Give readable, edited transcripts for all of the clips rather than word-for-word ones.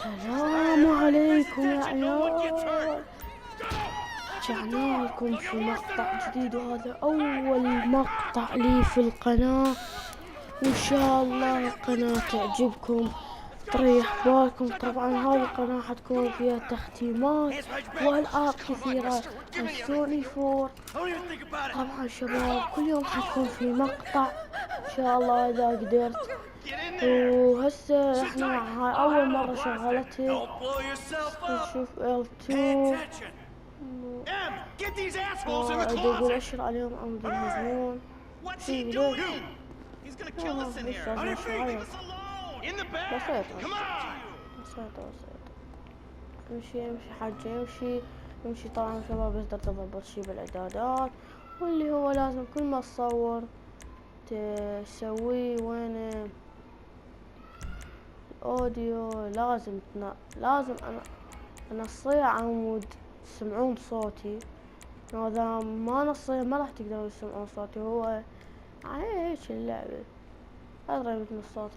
السلام عليكم يا عيال، رجعنا لكم في مقطع جديد، وهذا أول مقطع لي في القناة، وإن شاء الله القناة تعجبكم تريح بالكم. طبعا هذه القناة حتكون فيها تختيمات وألعاب كثيرة السوني فور. طبعا شباب كل يوم حتكون في مقطع إن شاء الله إذا قدرت. وهسه احنا هاي اول مرة شغلتها، نشوف L2 اقول اشر عليهم عمود الهجوم. شو يقول بسيطة يمشي حاجة يمشي طبعا شباب. بس تضبط شي بالاعدادات، واللي هو لازم كل ما تصور تسويه وين الاوديو، لازم انا اصيع عمود تسمعون صوتي. اذا ما نصيه ما راح تقدرون تسمعون صوتي. هو هيك اللعبة ادري مثل الصوت،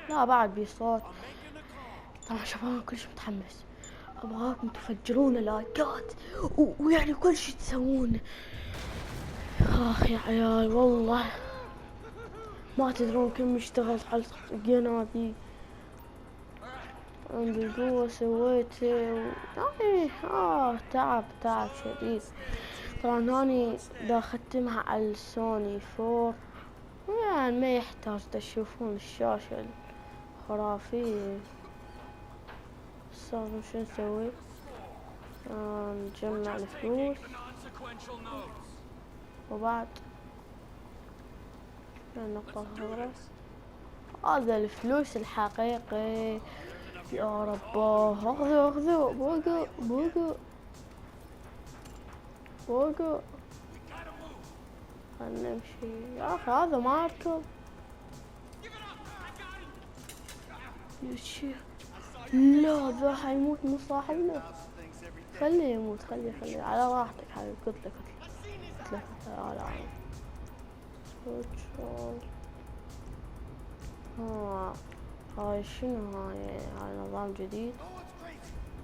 لا بعد بي صوت. طبعا شباب كلش متحمس، ابغاكم تفجرون لايكات ويعني كل شي تسوونه. اخ يا عيال والله ما تدرون كم اشتغلت على القناة ذي، بالقوة سويته يعني تعب شديد. طبعا هاني دا ختمها على السوني فور، يعني ما يحتاج تشوفون الشاشة الخرافية. صار شو نسوي؟ نجمع الفلوس، وبعد النقطة الخضراء هذا الفلوس الحقيقي. يا رباه اخذوا بوقو خلنا نمشي يا اخي. هذا ما اركب يا، لا ذا حيموت مو صاحبنا. خليه يموت، خليه على راحتك حبيبي. قلت لك لا هاي شنو هاي نظام جديد.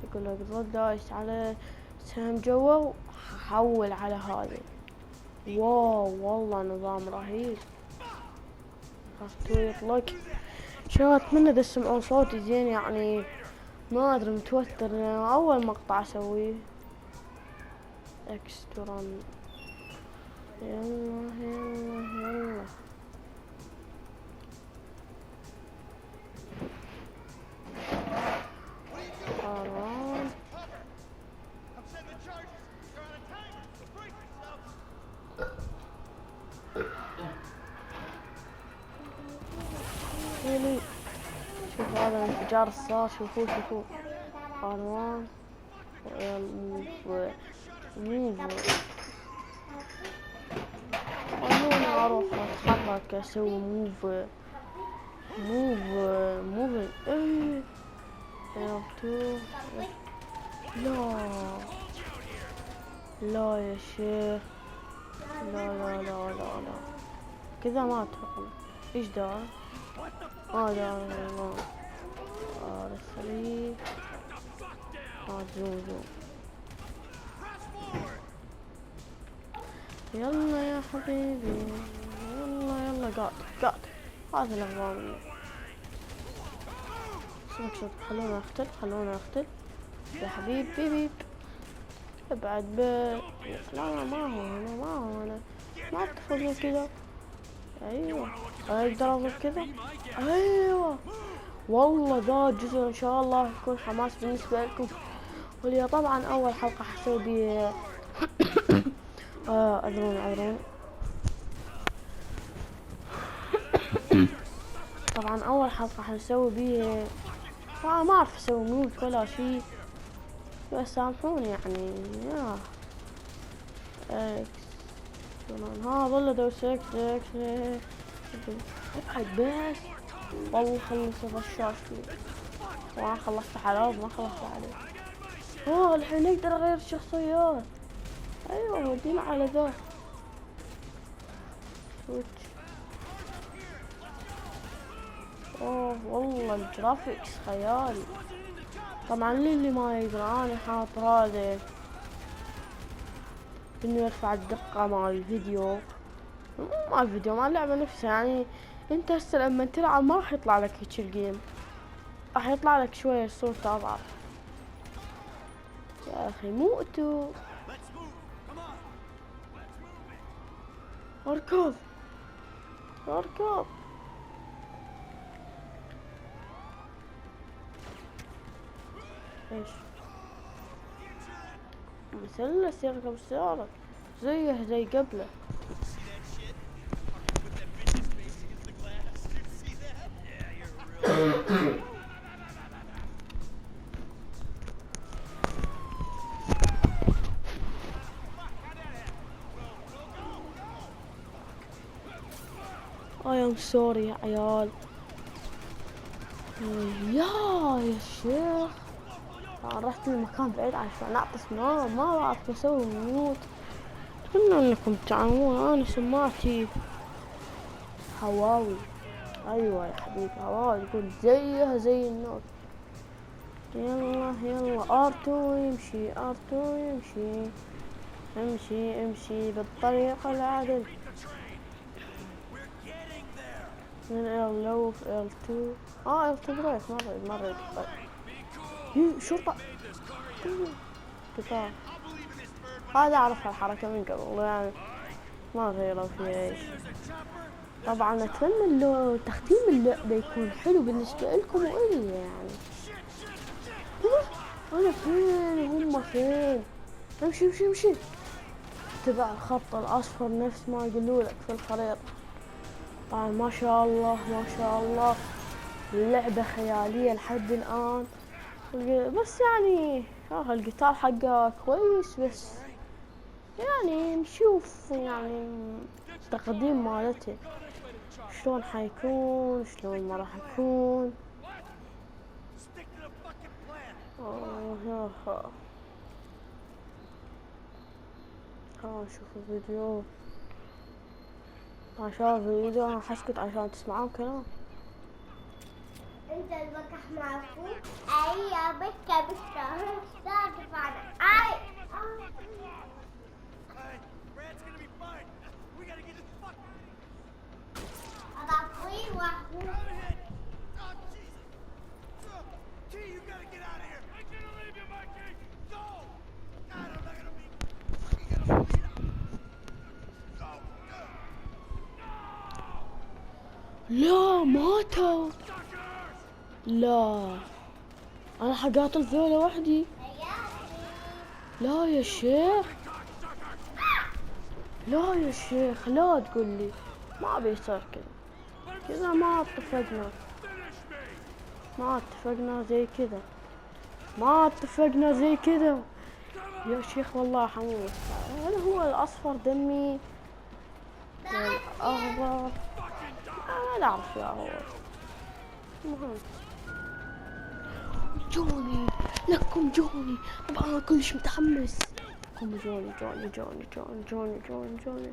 يقول لك ضل دايس على سهم جوا وحول على هذا. واو والله نظام رهيب. خاصة يطلق شو اتمنى اذا تسمعون صوتي زين، يعني ما ادري متوتر اول مقطع اسويه. اكسترا يلا حرام. شوف هذا الانفجار الصار، شوفوا حرام. موف خلوني اروح اتحرك اسوي موف ايه L2. لا يا شيخ، لا كذا ما اتوقع. ايش دار؟ دار R3 زوم. يلا يا حبيبي يلا قاط هذا النظام. صدق خلونا اقتل يا حبيب. ابعد لا ما هو انا ما اتفضل كذا. ايوه اقدر اضرب كذا. ايوه والله ذا الجزء ان شاء الله يكون حماس بالنسبه لكم. ولي طبعا اول حلقه حسوي بيه اذرون طبعا اول حلقه حنسوي بيه ما اعرف اسوي ميوت ولا شيء، بس سامحوني يعني. ظل دوس اكس ابعد بس. والله خلص الرشاش فيه، ما خلصت عليه ما خلصت عليه. الحين نقدر اغير الشخصيات. ايوه ودينا على ذا سويتش. والله الجرافيكس خيالي. طبعا للي ما يدري انا حاط هذا انه يرفع الدقة مال الفيديو، مو الفيديو مال اللعبة نفسها. يعني انت هسه لما تلعب ما راح يطلع لك هيك الجيم، راح يطلع لك شوية الصوت اضعف. يا اخي موتوا. اركض اركض. ايش مثلث يركب السيارة زيه زي قبله. I am sorry يا عيال. يا شيخ أنا رحت لمكان بعيد عشان أعطس، ما بعرف أسوي ميوت. أتمنى أنكم تعلمون. أنا سماعتي هواوي. أيوة يا حبيبي هواوي تقول زيها زي النوت. يلا يلا R2 يمشي، R2 يمشي، امشي امشي بالطريق العدل من L لو في L2. L2 بريك مرة شرطة قطار. هذا أعرف الحركة من قبل يعني ما غيروا فيها ايش. طبعا أتمنى تختيم اللعبة يكون حلو بالنسبة لكم وإلي يعني. أنا فين وهم فين؟ امشي امشي امشي. اتبع الخط الأصفر نفس ما يقولولك في الخريطة. طبعا ما شاء الله ما شاء الله اللعبة خيالية لحد الآن. بس يعني القتال حقه كويس، بس يعني نشوف يعني التقديم مالته شلون حيكون شلون ما راح يكون. نشوف الفيديو. عشان الفيديو انا حسكت عشان تسمعون كلام. انت المكح معكم اي بكة بالشهر ساقف انا اي اضعفين واحد. لا ماتوا. لا انا حقاتل ذولا وحدي. لا يا شيخ لا يا شيخ لا تقول لي ما بيصير كذا ما اتفقنا. ما اتفقنا زي كذا. ما اتفقنا زي كذا يا شيخ والله حموت. هل هو الاصفر دمي الاخضر ما اعرف يا هو. المهم جوني لكم جوني. طبعا انا كلش متحمس. هم جوني جوني جوني جوني جوني جوني جوني.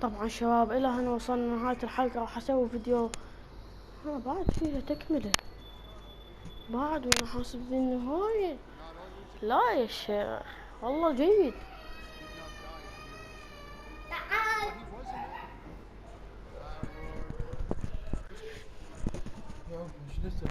طبعا شباب الى هنا وصلنا لنهاية الحلقة. راح اسوي فيديو بعد فيها تكملة بعد وانا حاسب بالنهاية. لا يا شيخ والله جيد. تعال مش لسه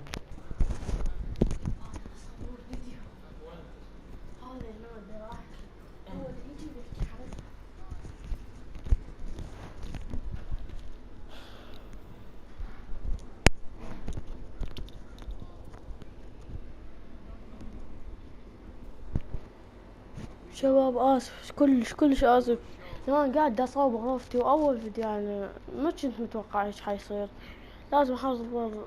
شباب اسف كلش اسف. انا قاعد اصور غرفتي واول فيديو يعني ما كنت متوقع ايش حيصير. لازم احضر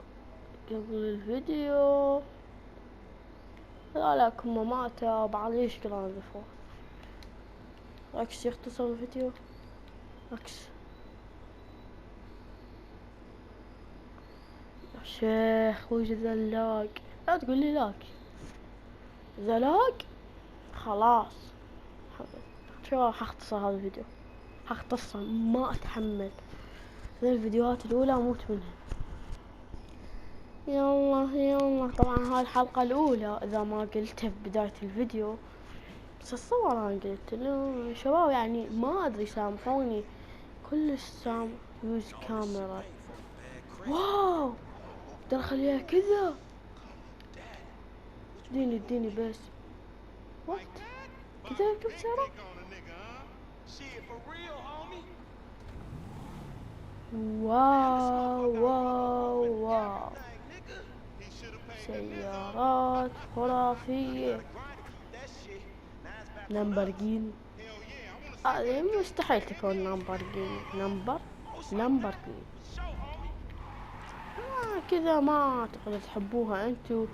قبل الفيديو هذولك هم ماتوا بعد يشتغلون الفوق. عكس يختصر الفيديو عكس. يا شيخ وش ذلاق، لا تقول لي لاك ذلاق خلاص. شو حختصر هذا الفيديو، حختصر ما اتحمل ذي الفيديوهات الاولى اموت منها. يلا يلا طبعا هاي الحلقة الاولى اذا ما قلتها في بداية الفيديو، بس اتصور انا قلت له شباب يعني ما ادري سامحوني كلش يوز كاميرا. واو اقدر اخليها كذا. اديني بس وات كذا يركب سيارة. واو سيارات خرافية. لامبرجيني هذه مستحيل تكون لامبرجيني كذا. ما اعتقد تحبوها انتو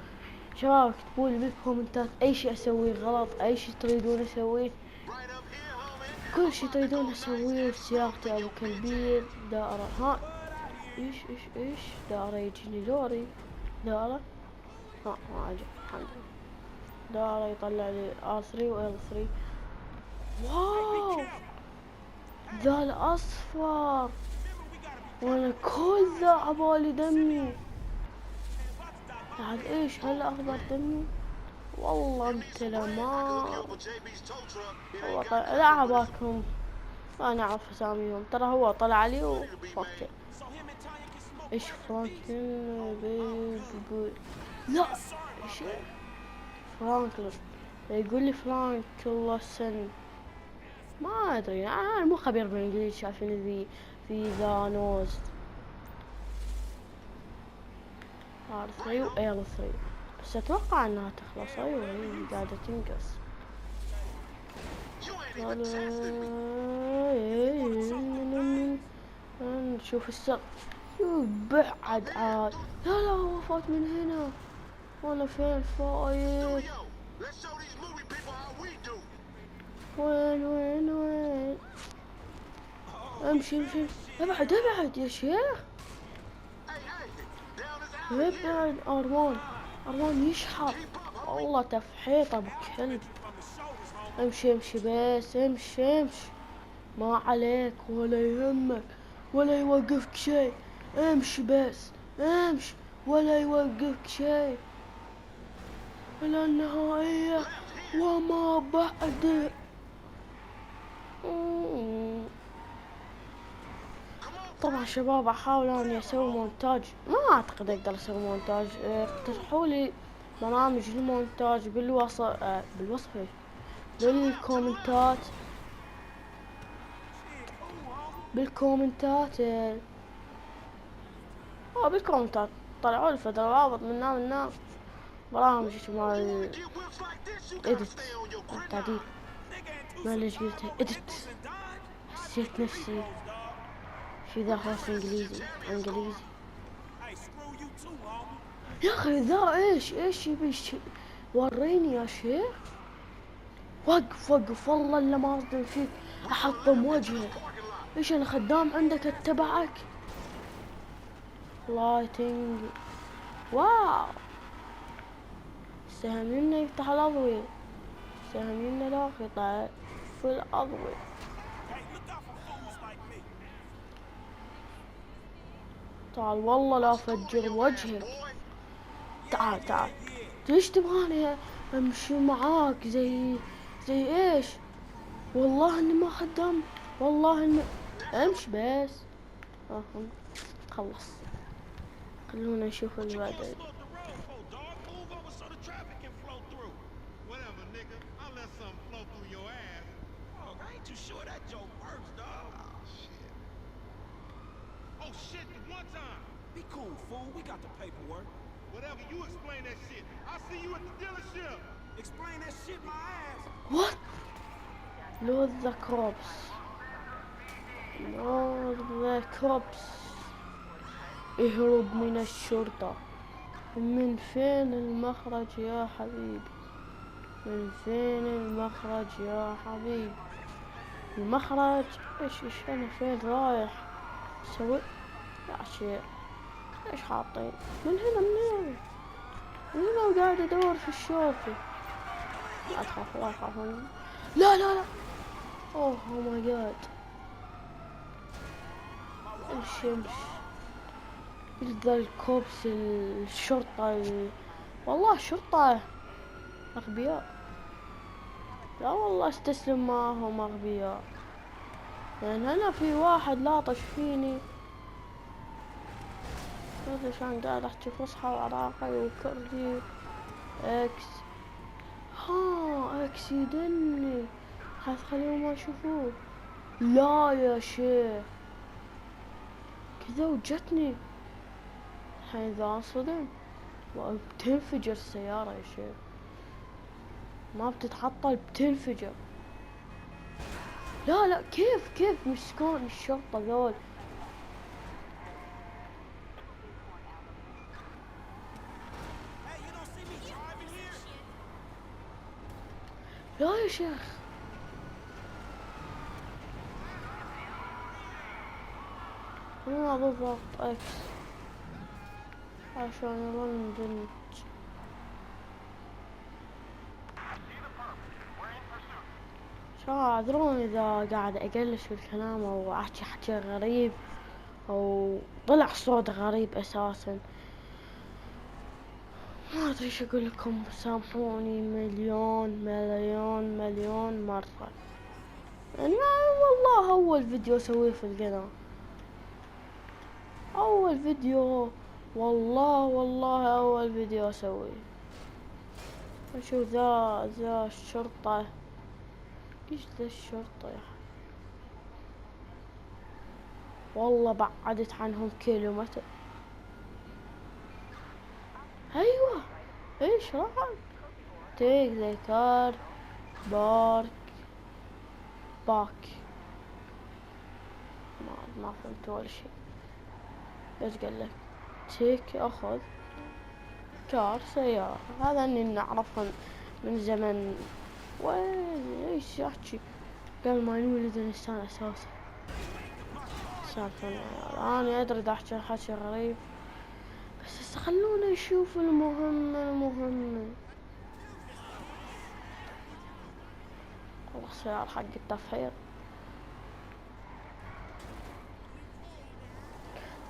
شباب. اكتبوا لي بالكومنتات اي شيء اسويه غلط، اي شيء تريدون اسويه، كل شيء تريدون اسويه في سيارتي ابو كلبير. دائرة ها ايش دائرة يجيني لوري دائرة ها ما عجب الحمد لله. دائرة يطلع لي R3 و L3. واو ذا الاصفر وانا كل ذا عبالي دمي. بعد ايش هلا اخضر دمي. والله انت لما لا عباكم ما نعرف اساميهم، ترى هو طلع علي وفكر ايش فرانكلين لا ايش فرانكلين يقول لي فرانكلسن ما ادري انا مو خبير بالانجليزي. شايفين في ذا نوز R3 و L3 بس اتوقع انها تخلص. ايوه هي قاعدة تنقص. نشوف السر بعد عاد. لا هو فات من هنا وانا فين فايت. وين امشي ابعد يا شيخ ابعد. ارمان يشحط والله تفحيط ابو كلب. امشي بس امشي ما عليك ولا يهمك ولا يوقفك شيء. امشي بس امشي ولا يوقفك شيء الى النهاية وما بعد. طبعا شباب احاول اني اسوي مونتاج، ما اعتقد اقدر اسوي مونتاج. اقترحوا لي برامج المونتاج بالوصف بالكومنتات بالكومنتات طلعوا لي فد روابط من برامج مال اديت تعديل. ما ليش قلت اديت، حسيت نفسي في ذا خلاص انجليزي يا اخي. ذا ايش يبي وريني يا شيخ. وقف والله اللي ما اصدم فيك احطم وجهك. ايش انا خدام عندك اتبعك. لايتنج واو. سهم لنا يفتح الاضوية، سهم لنا لا قطع في الاضوية. تعال والله لا افجر وجهك. تعال ليش تبغاني امشي معاك زي ايش. والله اني ما خدام، والله اني امشي بس. خلص خلونا نشوف اللي بعدين. Be cool, fool. We got the paperwork. Whatever, you explain that shit. I'll see you at the dealership. Explain that shit, my ass. What? Lord the cops. اهرب من الشرطة. من فين المخرج يا حبيبي؟ من فين المخرج يا حبيبي؟ المخرج؟ ايش انا فين رايح؟ سوي يا شيخ، ايش حاطين؟ من هنا من هنا وقاعد ادور في الشوفي. لا تخاف لا تخاف. لا لا لا، اوه ماي جاد، الشمس، ذا الكوبس، الشرطة والله الشرطة أغبياء. لا والله استسلم، ما هم أغبياء، لأن أنا في واحد لاطش فيني. ما أدري شلون قاعد أحكي فصحى وعراقي وكردي. إكس، ها إكس يدني، خليهم ما يشوفوه. لا يا شيخ، كذا وجتني الحين ذا انصدم وبتنفجر السيارة يا شيخ، ما بتتعطل بتنفجر. لا لا، كيف مسكون الشرطة ذول؟ Hey, you don't see me driving here? لا يا شيخ، هنا بالضبط اكس عشان لندن. اعذرون اذا قاعد اقلش في الكلام او احكي حكي غريب او طلع صوت غريب اساسا، ما ادري ايش اقول لكم، سامحوني مليون مرة. يعني والله اول فيديو اسويه في القناة، اول فيديو، والله اول فيديو اسويه. اشوف ذا الشرطة، ايش ذا الشرطة يا أخي؟ والله بعدت عنهم كيلومتر. ايوه، ايش راح تيك ذا كار بارك باك. ما فهمت ولا شيء. ايش قال لك؟ تيك اخذ كار سيارة، هذا اني نعرفهم من زمن. وين ايش يحكي؟ قال ما نولد الانسان اساسا. سالفة انا ادري دا احكي حكي غريب، بس خلونا نشوف المهم. والله سيارة حق التفحير.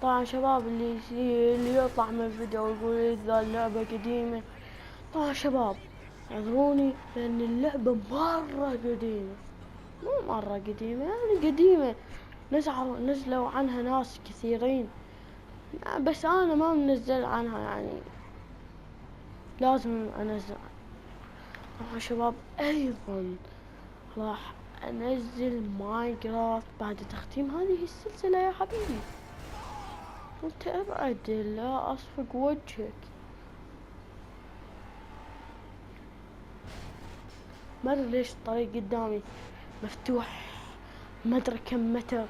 طبعا شباب اللي يطلع من الفيديو ويقول ذا اللعبة قديمة، طبعا شباب اعذروني لان اللعبة مرة قديمة، مو مرة قديمة يعني قديمة، نزلوا عنها ناس كثيرين، بس انا ما منزل عنها يعني، لازم انزل. طبعا شباب ايضا راح انزل ماينكرافت بعد تختيم هذه السلسلة يا حبيبي. انت ابعد، لا اصفق وجهك. ما ادري ليش الطريق قدامي مفتوح ما ادري كم متر،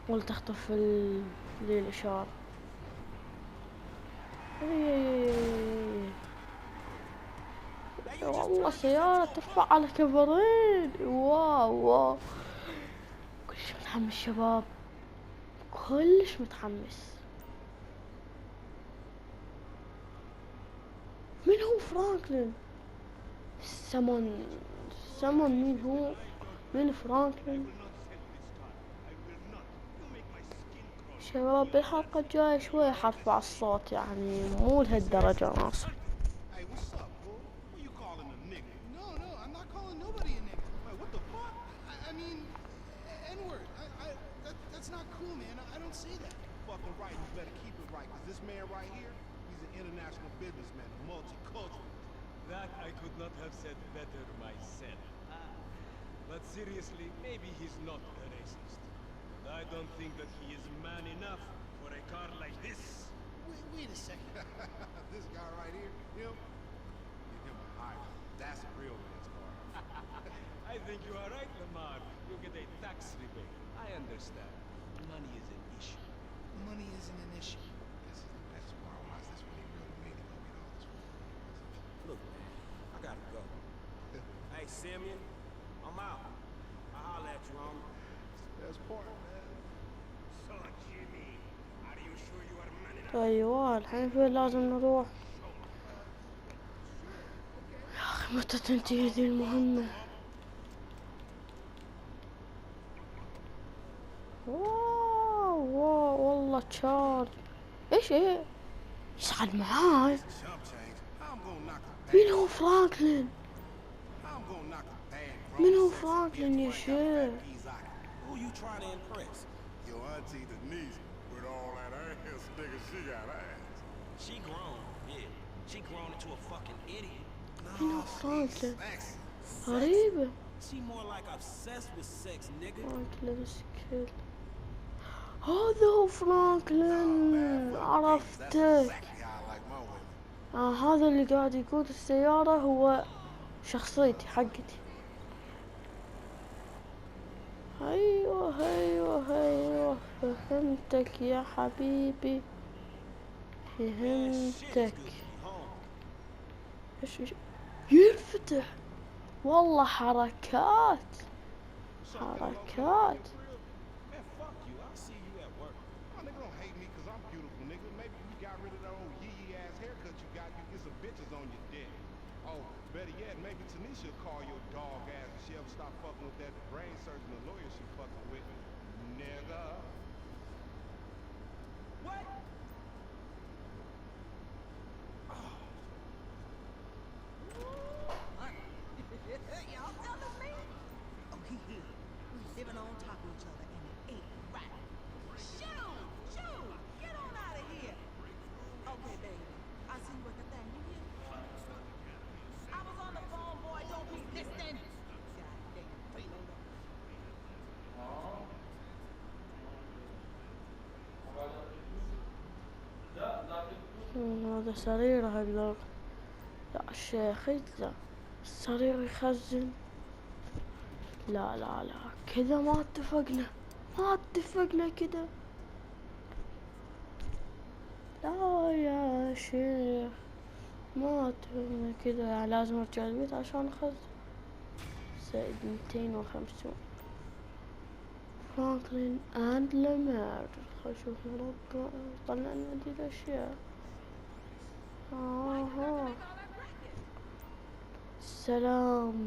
قلت اخطف الاشارة. والله سيارة ترفع على كفرين. واو كلش متحمس شباب، كلش متحمس. من هو فرانكلين؟ سمون مين هو؟ من فرانكلين؟ شباب بالحلقة الجاية شوي حرفع الصوت، يعني مو لهالدرجة ناصر. Hey, what's up, fool? Who you calling a nigga? No, I'm not calling nobody a nigga. Wait, what the fuck? I mean, N-word. That's not cool, man. I don't say that. Fucking right. You better keep it right, because this man right here, he's an international businessman, a multiculturalist. That I could not have said better myself. But seriously, maybe he's not a racist. I don't think that he is man enough for a car like this. Wait a second. This guy right here, him? Give him a hire. That's a real man's car. I think you are right, Lamar. You get a tax rebate. I understand. Money is an issue. Money isn't an issue. This is the best part. Watch this when he really made it. Gonna get all this. Look, man, I gotta go. Hey, Simeon, I'm out. I'll holler at you, homie. That's part, man. So, Jimmy, are you sure you are man enough? أيوة الحين فين لازم نروح؟ يا أخي متى تنتهي ذي المهمة؟ واو واو والله تشارج. ايش يصعد معاي؟ Chump change. I'm gonna knock a مين هو فرانكلين؟ I'm gonna knock a bad مين grown هو sexy فرانكلين يا bitch شيخ؟ right out Kizaki. Who you trying to impress? Your auntie Denise with all that ass nigga she got ass. She grown, yeah. She grown into a fucking idiot. مين هو No, she's فرانكلين؟ sexy. غريبة. She more like obsessed with sex, nigga. فرانكلين سكيل. هذا هو فرانكلين، عرفتك. Exactly how I like my women. هذا اللي قاعد يقود السيارة هو شخصيتي حقتي. ايوه ايوه ايوه فهمتك يا حبيبي، فهمتك. ايش ينفتح والله حركات حركات. Man, fuck you. I'll see you at work. My nigga don't hate me cause I'm beautiful, nigga. Maybe you got rid of that old yee ass haircut you got, you get some bitches on your dick. Oh, better yet, maybe Tanisha will call your dog ass if she ever stop fucking with that brain surgeon or lawyer she fucking with. Nigga. What? Y'all telling me? Oh, he here. We living on top of each other and it ain't right. Shoot! Shoot! Get on out of here! Okay, baby. I see you at the thing. You hear? I was on the phone, boy. Don't be listening. God damn, Philo. هذا سرير هقدر. لا الشيخ لا السرير يخزن. لا لا لا كذا ما اتفقنا، ما اتفقنا كذا. لا يا شيخ ما اتفقنا كذا، يعني لازم ارجع البيت عشان اخزن. زائد 250. فرانكلين اند لامار. خل نشوف نرد طلعنا دي الاشياء. السلام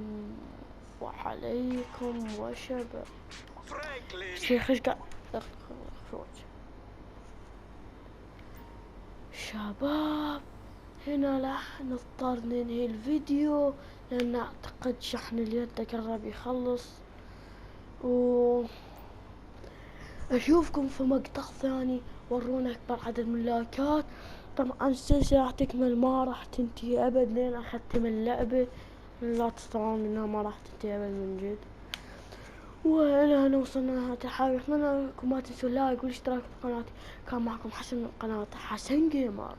وعليكم وشباب. شيخ ايش قاعد اخرج. شباب هنا راح نضطر ننهي الفيديو لان اعتقد شحن اليد قرب يخلص، و اشوفكم في مقطع ثاني. ورونا اكبر عدد من اللايكات. طبعا السلسلة راح تكمل، ما راح تنتهي ابد لين اختم اللعبة. لا تستغربون انها ما راح تنتهي ابد من جد. والى هنا وصلنا لنهاية الحلقة. اتمنى انكم ما تنسوا اللايك والاشتراك في قناتي. كان معكم حسن من قناة حسن جيمر.